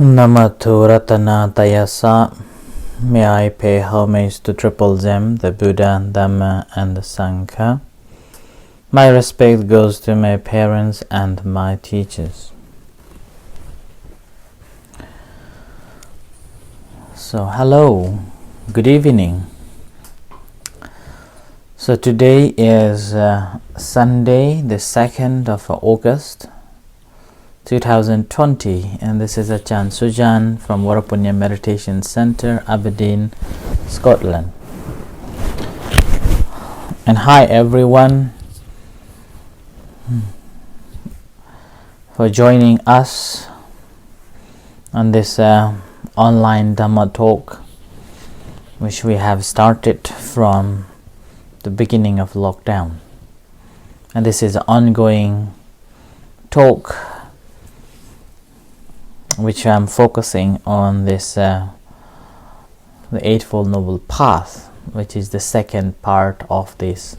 Namato Ratanatayasa. May I pay homage to Triple Gem, the Buddha, Dhamma and the Sangha. My respect goes to my parents and my teachers. So hello, good evening. So today is Sunday, the 2nd of August 2020, and this is Achan Sujan from Varapunya Meditation Center, Aberdeen, Scotland. And hi everyone for joining us on this online Dhamma talk, which we have started from the beginning of lockdown. And this is an ongoing talk which I'm focusing on this the Eightfold Noble Path, which is the second part of this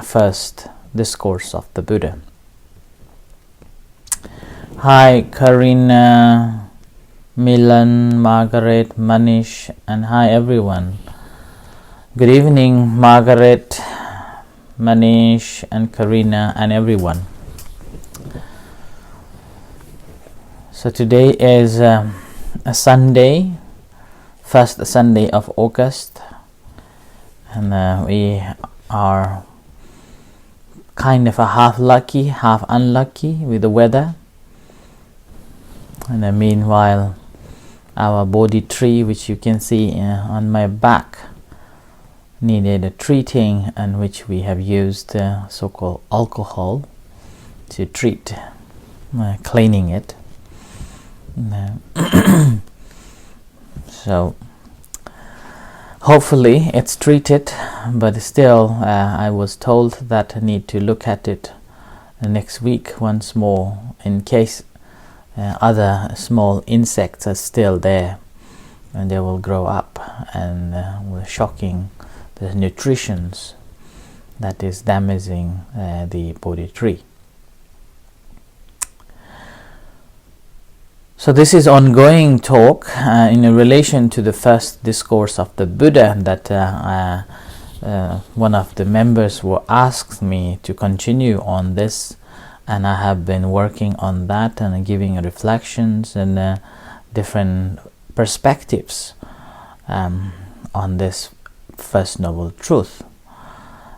first discourse of the Buddha. Hi Karina, Milan, Margaret, Manish, and hi everyone. Good evening Margaret, Manish and Karina and everyone. So today is a Sunday, first Sunday of August, and we are kind of a half lucky, half unlucky with the weather. And meanwhile, our body tree, which you can see on my back, needed a treating, and which we have used so-called alcohol to treat, cleaning it. So hopefully it's treated, but still I was told that I need to look at it next week once more in case other small insects are still there, and they will grow up and were shocking the nutritions that is damaging the body tree. So this is ongoing talk in relation to the first discourse of the Buddha that one of the members were asked me to continue on this, and I have been working on that and giving reflections and different perspectives on this First Noble Truth.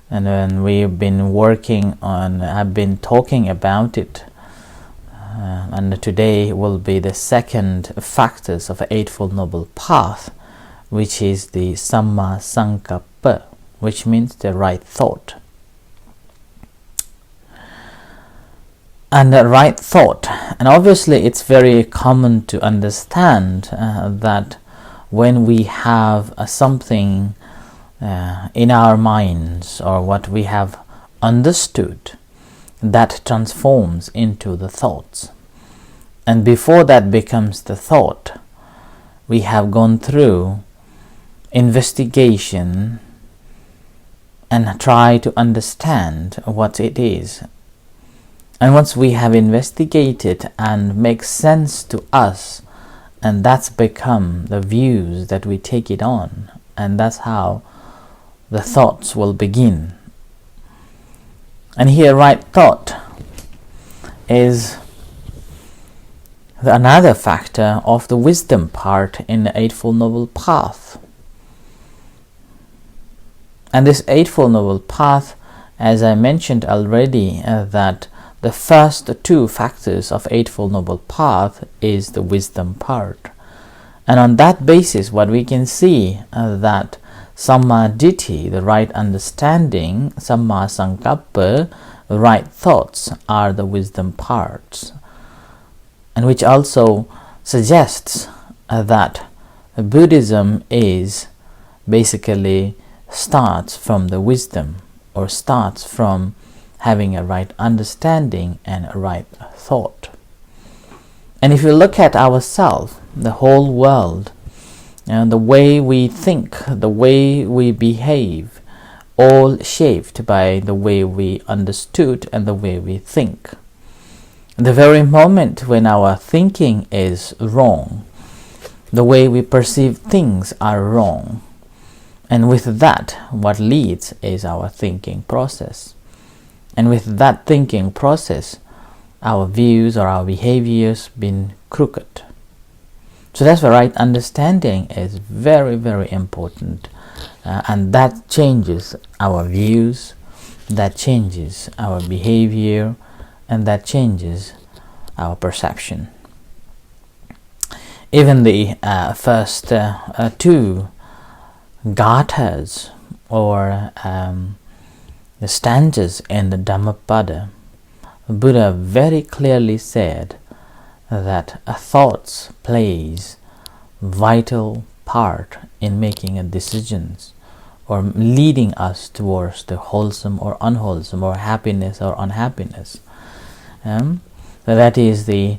And then we've been working on, I've been talking about it, and today will be the second factors of the Eightfold Noble Path, which is the Samma Sankappa, which means the right thought. And the right thought, and obviously it's very common to understand that when we have something in our minds, or what we have understood, that transforms into the thoughts. And before that becomes the thought, we have gone through investigation and try to understand what it is. And once we have investigated and makes sense to us, and that's become the views that we take it on, and that's how the thoughts will begin. And here right thought is another factor of the wisdom part in the Eightfold Noble Path. And this Eightfold Noble Path, as I mentioned already, that the first two factors of Eightfold Noble Path is the wisdom part. And on that basis, what we can see that Samma Ditti, the right understanding, Samma Sankappa, the right thoughts, are the wisdom parts. And which also suggests that Buddhism is basically starts from the wisdom, or starts from having a right understanding and a right thought. And if you look at ourselves, the whole world, and the way we think, the way we behave, all shaped by the way we understood and the way we think. the very moment when our thinking is wrong, the way we perceive things are wrong. And with that, what leads is our thinking process. And with that thinking process, our views or our behaviors been crooked. So that's why right understanding is very, very important. And that changes our views, that changes our behavior, and that changes our perception. Even the first two gathas, or the stanzas in the Dhammapada, Buddha very clearly said that thoughts plays vital part in making decisions or leading us towards the wholesome or unwholesome, or happiness or unhappiness. So that is the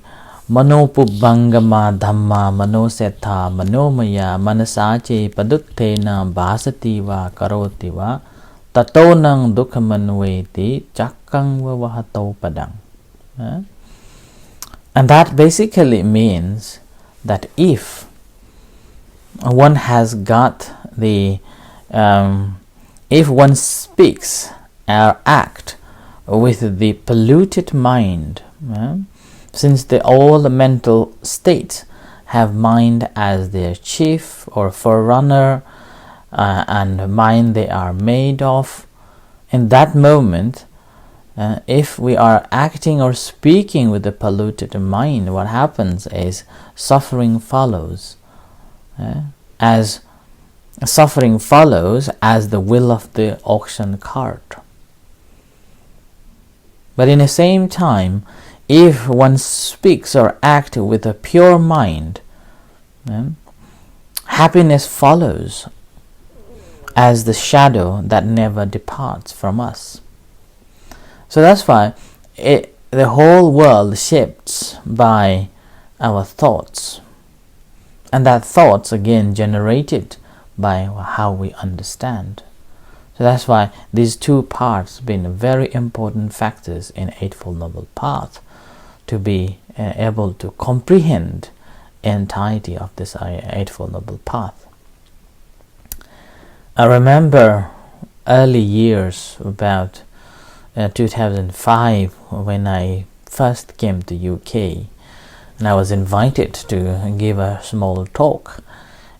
Manopubbangama Dhamma Manosetha Manomaya Manasache Paduttena Bhasativa Karotiva Tatonang Dukhamanveti Chakkang Vahato Padang. And that basically means that if one has got the if one speaks or act with the polluted mind, since all the mental states have mind as their chief or forerunner, and mind they are made of, in that moment, if we are acting or speaking with the polluted mind, what happens is suffering follows. As suffering follows as the wheel of the auction cart. But in the same time, if one speaks or acts with a pure mind, happiness follows as the shadow that never departs from us. So that's why the whole world shapes by our thoughts, and that thoughts again generated by how we understand. So that's why these two parts have been very important factors in Eightfold Noble Path, to be able to comprehend entirety of this Eightfold Noble Path. I remember early years, about 2005, when I first came to UK, and I was invited to give a small talk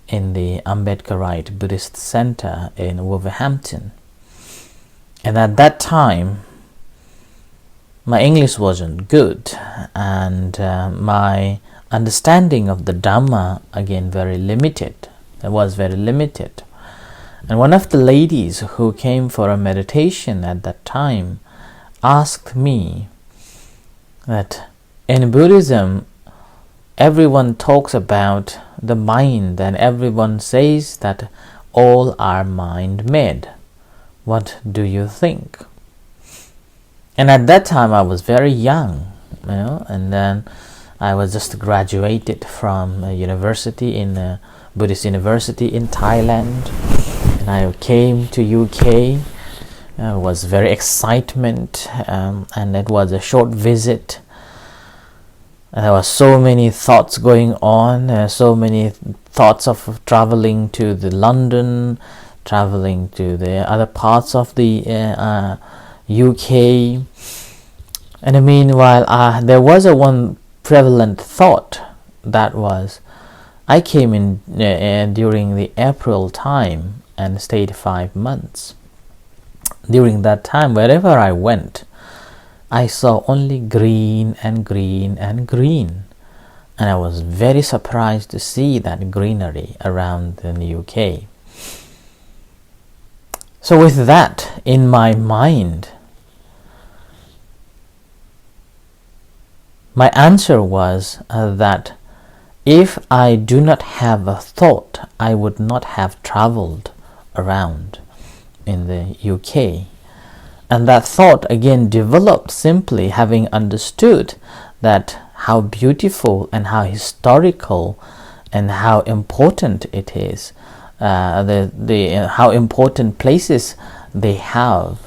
in the Ambedkarite Buddhist Center in Wolverhampton. And at that time, my English wasn't good, and my understanding of the Dhamma again very limited. It was very limited. And one of the ladies who came for a meditation at that time asked me that in Buddhism, everyone talks about the mind, and everyone says that all are mind-made. What do you think? And at that time I was very young, and then I was just graduated from a university in a Buddhist university in Thailand, and I came to UK. It was very excitement, and it was a short visit. And there were so many thoughts going on, so many thoughts of traveling to the London, traveling to the other parts of the UK. And meanwhile, there was one prevalent thought, that was, I came in during the April time and stayed 5 months. During that time, wherever I went, I saw only green and green and green, and I was very surprised to see that greenery around in the UK. So with that in my mind, my answer was that if I do not have a thought, I would not have traveled around in the UK. And that thought again developed simply having understood that how beautiful and how historical and how important it is, how important places they have.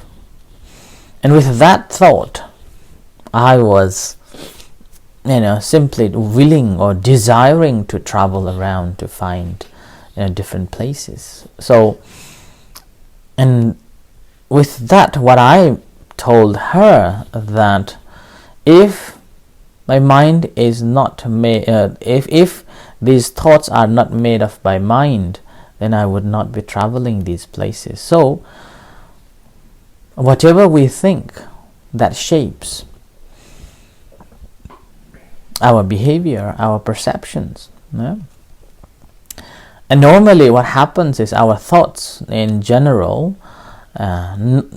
And with that thought, I was simply willing or desiring to travel around to find different places. So, and with that, what I told her, that if my mind is not made, if these thoughts are not made of by mind, then I would not be traveling these places. So whatever we think, that shapes our behavior, our perceptions. Yeah? And normally what happens is our thoughts in general,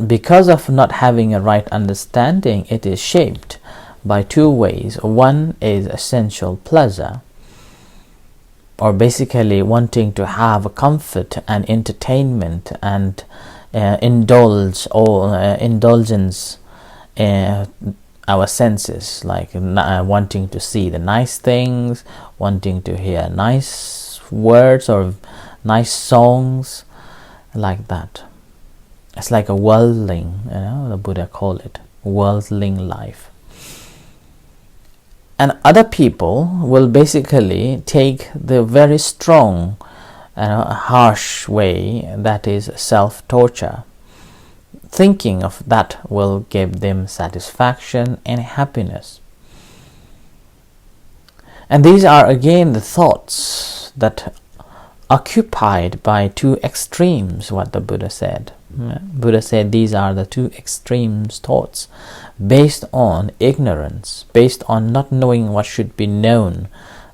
because of not having a right understanding, it is shaped by two ways. One is essential pleasure, or basically wanting to have comfort and entertainment and indulgence our senses, like wanting to see the nice things, wanting to hear nice words or nice songs, like that. It's like a worldling, the Buddha called it worldling life. And other people will basically take the very strong harsh way, that is self-torture. Thinking of that will give them satisfaction and happiness. And these are again the thoughts that occupied by two extremes, what the Buddha said. Buddha said these are the two extremes thoughts, based on ignorance, based on not knowing what should be known,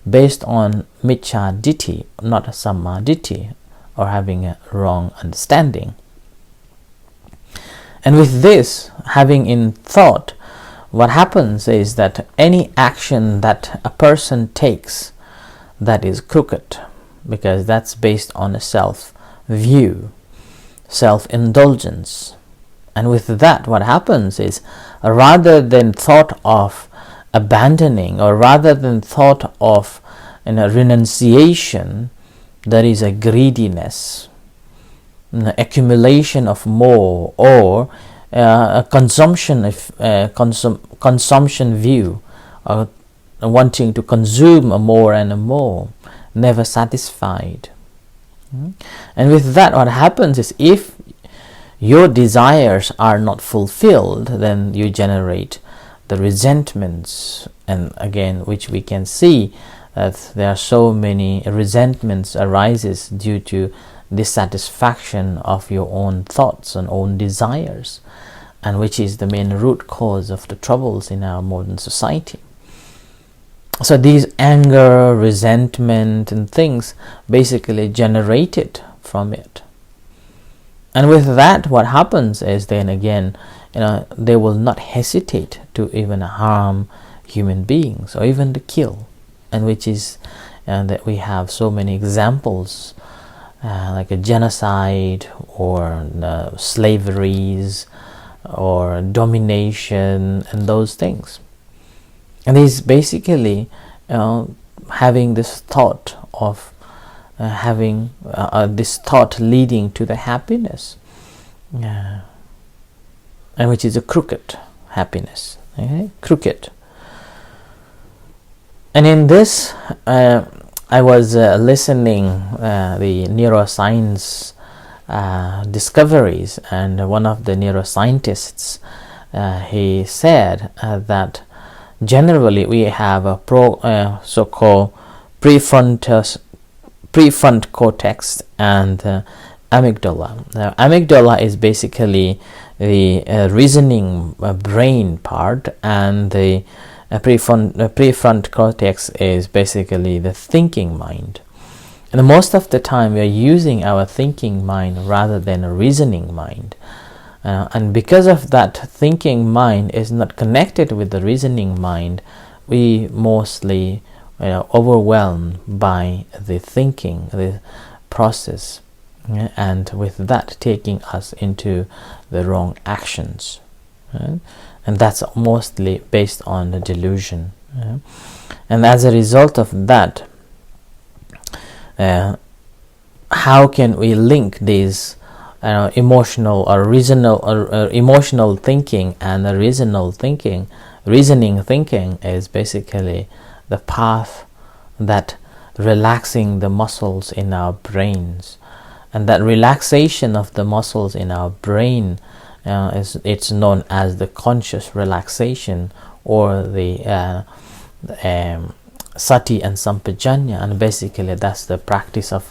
based on miccha ditthi, not samma ditthi, or having a wrong understanding. And with this, having in thought, what happens is that any action that a person takes that is crooked, because that's based on a self-view, self-indulgence. And with that, what happens is, rather than thought of abandoning, or rather than thought of renunciation, there is a greediness, accumulation of more, or a consumption view, wanting to consume more and more, never satisfied. And with that, what happens is, if your desires are not fulfilled, then you generate the resentments, and again, which we can see that there are so many resentments arises due to dissatisfaction of your own thoughts and own desires, and which is the main root cause of the troubles in our modern society. So these anger, resentment and things basically generated from it. And with that, what happens is, then again, they will not hesitate to even harm human beings, or even to kill, and which is that we have so many examples, like a genocide, or slaveries, or domination, and those things. And he's basically having this thought of having this thought leading to the happiness, and which is a crooked happiness, crooked. And in this, I was listening the neuroscience discoveries, and one of the neuroscientists, he said that generally we have a so-called prefrontal cortex and amygdala. Now, amygdala is basically the reasoning brain part, and the prefrontal cortex is basically the thinking mind. And most of the time we are using our thinking mind rather than a reasoning mind. And because of that, thinking mind is not connected with the reasoning mind, we mostly overwhelmed by the thinking, the process, and with that taking us into the wrong actions. And that's mostly based on the delusion. And as a result of that, how can we link these emotional or reasonal or emotional thinking and the reasonal thinking reasoning thinking is basically the path that relaxing the muscles in our brains, and that relaxation of the muscles in our brain it's known as the conscious relaxation, or the sati and sampajanya, and basically that's the practice of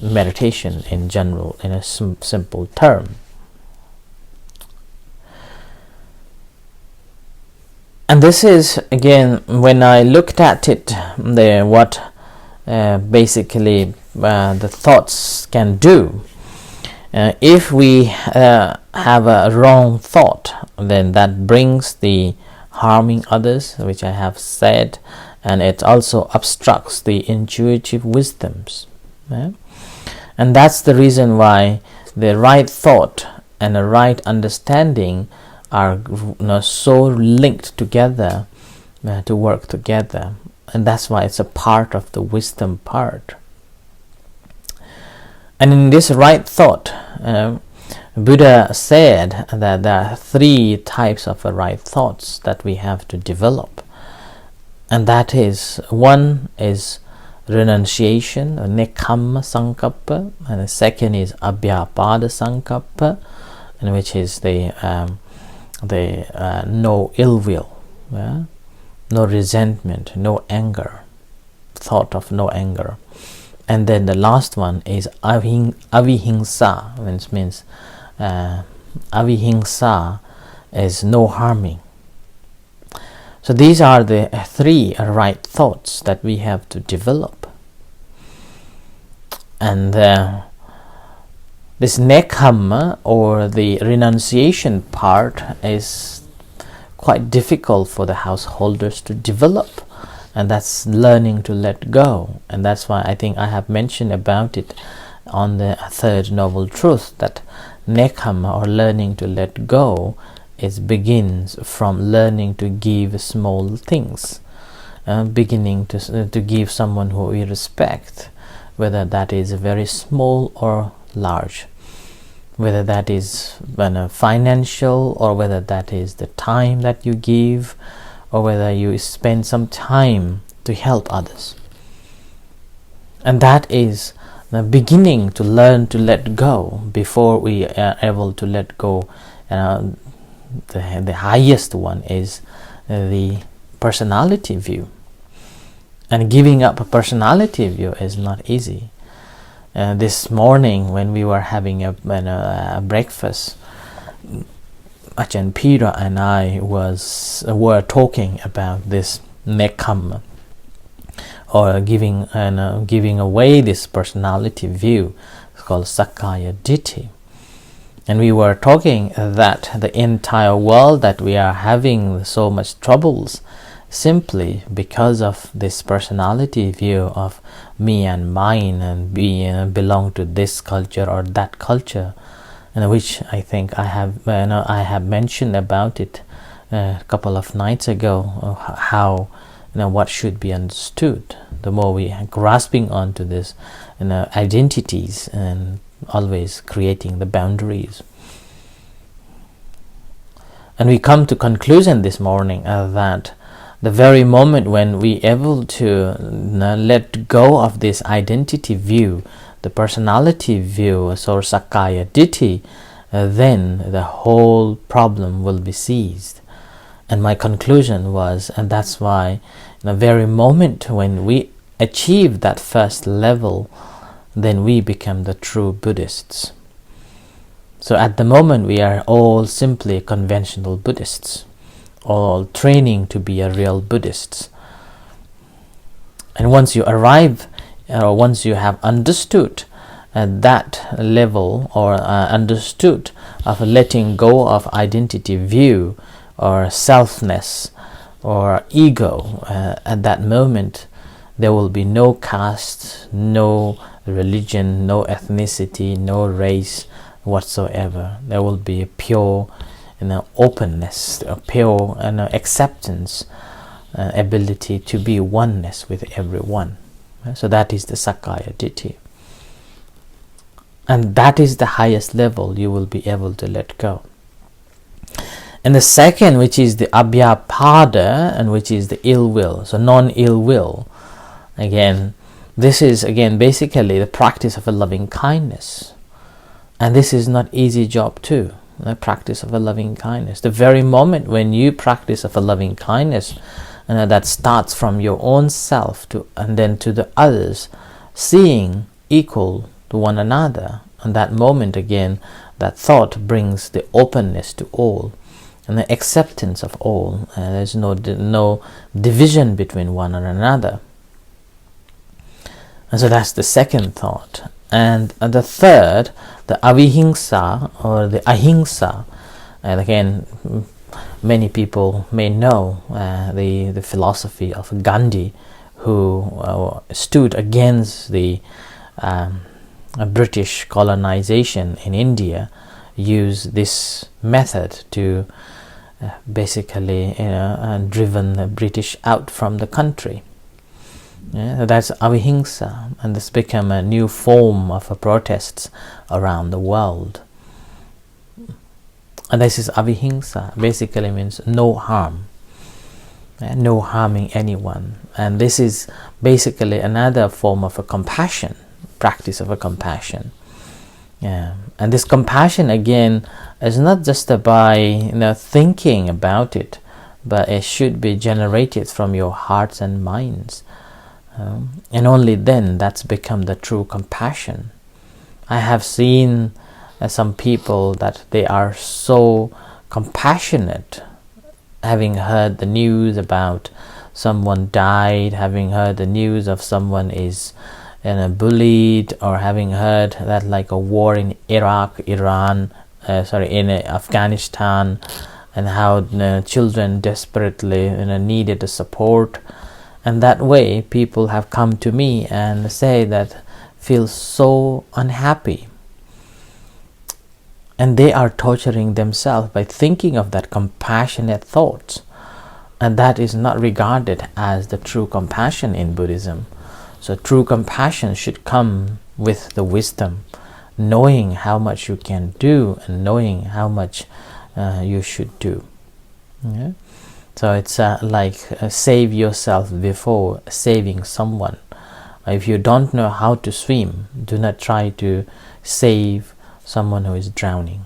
meditation in general, in a simple term. And this is, again, when I looked at it, what basically the thoughts can do. If we have a wrong thought, then that brings the harming others, which I have said, and it also obstructs the intuitive wisdoms. And that's the reason why the right thought and a right understanding are so linked together to work together, and that's why it's a part of the wisdom part. And in this right thought, Buddha said that there are 3 types of right thoughts that we have to develop, and that is, one is renunciation, nekkhamma sankappa, and the second is abhyapada sankappa, and which is the no ill will, no resentment, no anger, thought of no anger. And then the last one is Abihinsa, which means Abihinsa is no harming. So these are the 3 right thoughts that we have to develop. And this nekkhamma, or the renunciation part, is quite difficult for the householders to develop, and that's learning to let go. And that's why I think I have mentioned about it on the 3rd Noble Truth, that nekkhamma, or learning to let go, begins from learning to give small things, beginning to give someone who we respect, whether that is very small or large, whether that is financial, or whether that is the time that you give, or whether you spend some time to help others. And that is the beginning to learn to let go before we are able to let go. The highest one is the personality view, and giving up a personality view is not easy. This morning when we were having a breakfast, Ajahn Pira and I were talking about this nekkhamma, or giving away this personality view. It's called Sakaya deity. And we were talking that the entire world that we are having so much troubles simply because of this personality view of me and mine, and belong to this culture or that culture, and which I think I have mentioned about it a couple of nights ago, how what should be understood. The more we are grasping onto this identities, and always creating the boundaries. And we come to conclusion this morning that the very moment when we able to let go of this identity view, the personality view, so Sakaya deity, then the whole problem will be seized. And my conclusion was, and that's why in the very moment when we achieve that first level, then we become the true Buddhists. So at the moment we are all simply conventional Buddhists, all training to be a real Buddhists. And once you arrive, or once you have understood that level, or understood of letting go of identity view, or selfness, or ego, at that moment there will be no caste, no religion, no ethnicity, no race whatsoever. There will be a pure openness, a pure acceptance, ability to be oneness with everyone. So that is the Sakaya deity. And that is the highest level you will be able to let go. And the second, which is the abhyapada, and which is the ill will, so non-ill will. Again, this is again basically the practice of a loving kindness, and this is not easy job too. The practice of a loving kindness. The very moment when you practice of a loving kindness, that starts from your own self to and then to the others, seeing equal to one another. And that moment again, that thought brings the openness to all and the acceptance of all. There's no division between one and another. And so that's the second thought. And the third, the Abihinsa or the Ahimsa. And again, many people may know the philosophy of Gandhi, who stood against the British colonization in India, used this method to basically driven the British out from the country. So that's Abihinsa, and this became a new form of protests around the world. And this is Abihinsa, basically means no harm, no harming anyone. And this is basically another form of a compassion, practice of a compassion. And this compassion again is not just by thinking about it, but it should be generated from your hearts and minds. And only then that's become the true compassion. I have seen some people that they are so compassionate, having heard the news about someone died, having heard the news of someone is bullied, or having heard that like a war in in Afghanistan, and how children desperately needed the support. And that way people have come to me and say that feel so unhappy, and they are torturing themselves by thinking of that compassionate thoughts, and that is not regarded as the true compassion in Buddhism. So true compassion should come with the wisdom, knowing how much you can do and knowing how much you should do. Yeah? So it's like save yourself before saving someone. If you don't know how to swim, do not try to save someone who is drowning,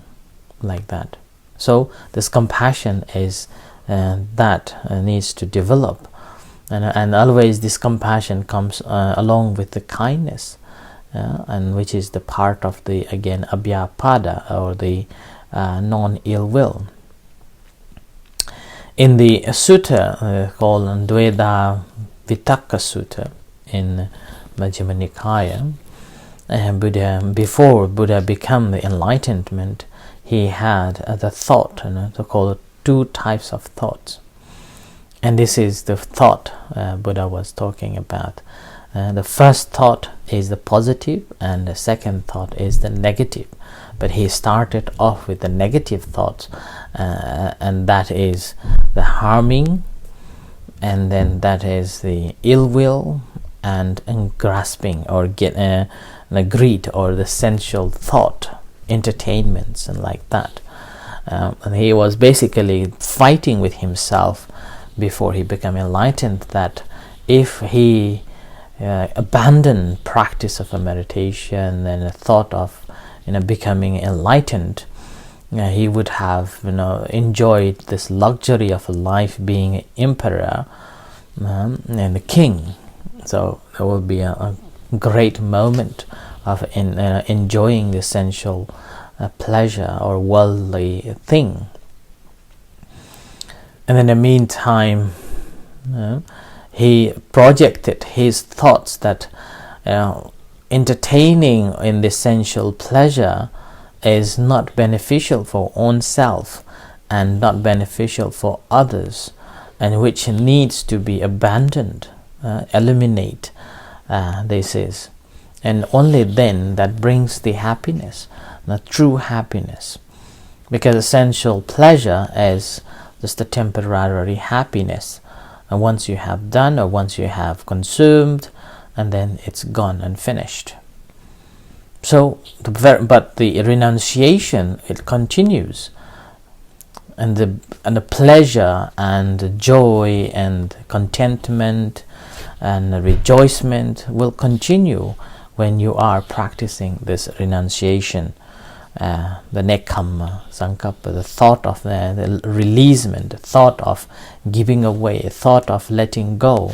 like that. So this compassion is that needs to develop, and always this compassion comes along with the kindness, and which is the part of the again abhyapada, or the non-ill will. In the sutta called Dveda Vitakka Sutta in Majjhima Nikaya, before Buddha became the enlightenment, he had the thought, to call it two types of thoughts. And this is the thought Buddha was talking about. The first thought is the positive, and the second thought is the negative. But he started off with the negative thoughts, and that is the harming, and then that is the ill will, and grasping, or greed, or the sensual thought, entertainments, and like that. And he was basically fighting with himself before he became enlightened, that if he abandoned practice of a meditation and a thought of becoming enlightened, he would have enjoyed this luxury of a life being an emperor and a king. So there will be a great moment of enjoying the sensual pleasure or worldly thing. And in the meantime, he projected his thoughts that entertaining in the sensual pleasure is not beneficial for own self and not beneficial for others, and which needs to be abandoned, eliminate. This is, and only then that brings the happiness, the true happiness, because essential pleasure is just a temporary happiness, and once you have done, or once you have consumed, and then it's gone and finished. So but the renunciation, it continues, and the pleasure and the joy and contentment and rejoicement will continue when you are practicing this renunciation, the nekkhamma sankappa, the thought of the releasement, the thought of giving away, the thought of letting go.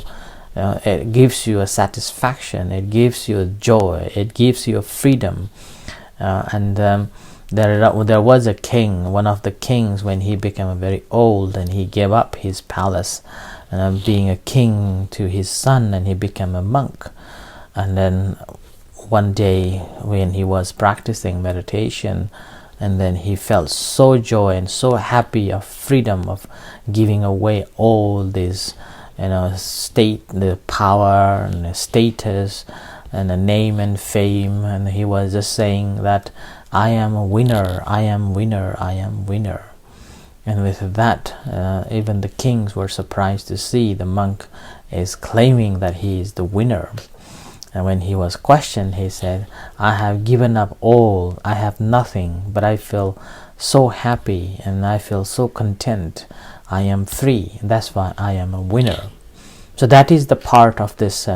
It gives you a satisfaction, it gives you a joy, it gives you a freedom. There was a king, one of the kings, when he became very old and he gave up his palace, being a king, to his son, and he became a monk. And then one day when he was practicing meditation, and then he felt so joy and so happy of freedom, of giving away all this, the power and the status and the name and fame, and he was just saying that I am a winner, I am winner, I am winner. And with that, even the kings were surprised to see the monk is claiming that he is the winner. And when he was questioned, he said, I have given up all, I have nothing, but I feel so happy and I feel so content. I am free, that's why I am a winner. So that is the part of this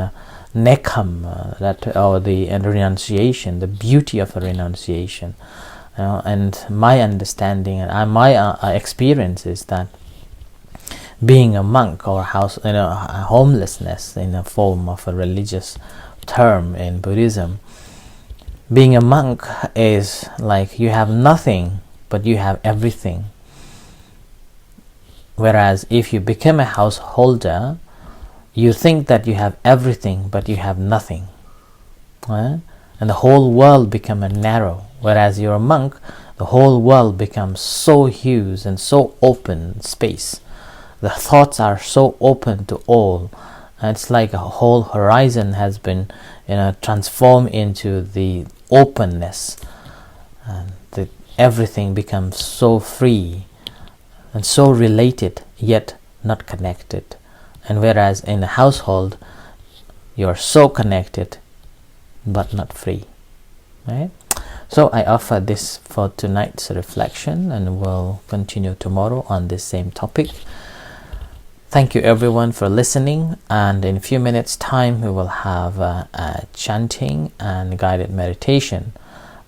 nekkhamma, or the renunciation, the beauty of a renunciation. And my understanding and my experience is that being a monk or homelessness in a form of a religious term in Buddhism, being a monk is like you have nothing but you have everything. Whereas if you become a householder, you think that you have everything but you have nothing, and the whole world becomes narrow. Whereas you're a monk, the whole world becomes so huge and so open space. The thoughts are so open to all. It's like a whole horizon has been transformed into the openness, and everything becomes so free and so related yet not connected. And whereas in a household you're so connected but not free, right? So I offer this for tonight's reflection, and we'll continue tomorrow on this same topic. Thank you everyone for listening, and in a few minutes time we will have a chanting and guided meditation.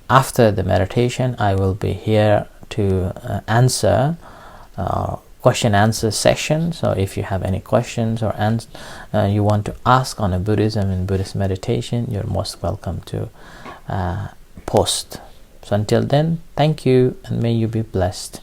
After the meditation I will be here to answer question answer session. So if you have any questions or you want to ask on a Buddhism and Buddhist meditation, you're most welcome to post. So until then, thank you and may you be blessed.